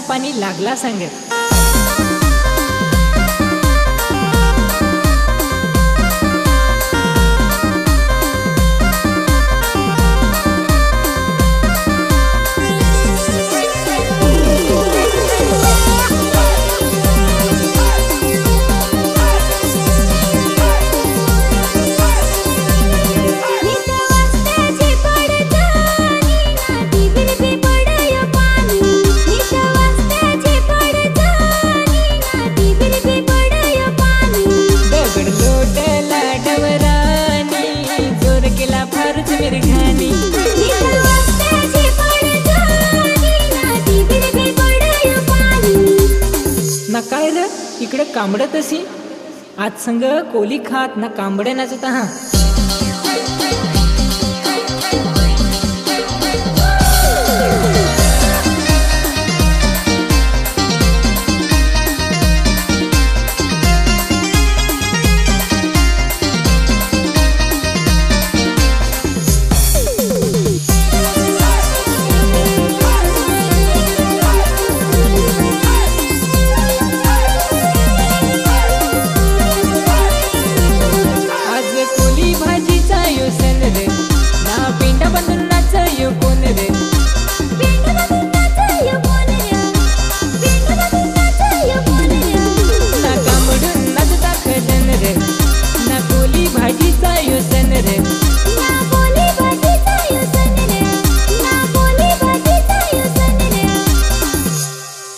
पाणी लागला सांग। ना काय रे इकडे कांबड तशी आज संग कोली खात ना कांबडे नाचत हा।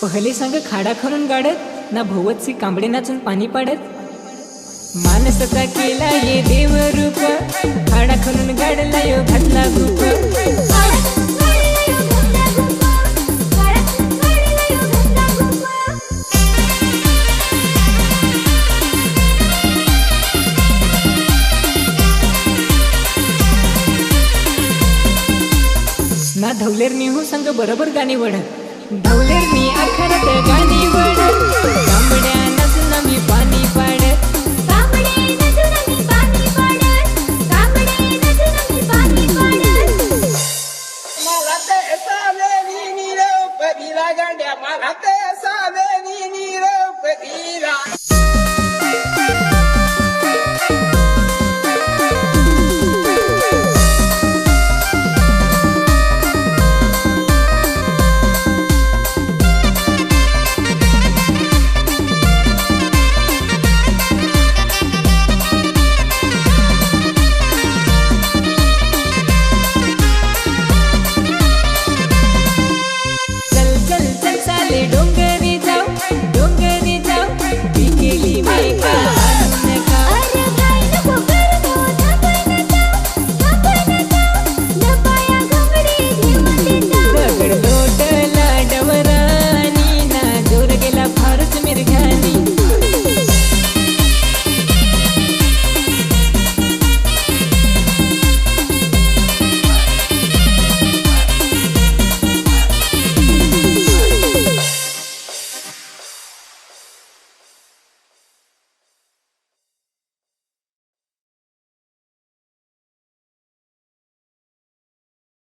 पहले संग खाडा खरून गाडत ना भोवतसी कांबडे नाचून पाणी पाडत। मानसचा केला ये देव रूप खाडा खरून गाडला यो घातला रूप। ना धवलेर निहू संग बरोबर गाणी वडत। धवलेर मी आखरत गाणी वडत कांबड्या नसून मी पाणी पाडत। कांबडे नसून मी पाणी पाडत कांबडे नसून मी पाणी पाडत। मला ते सावेनी नीरव परीला गांड्या मला ते सावेनी नीरव परीला।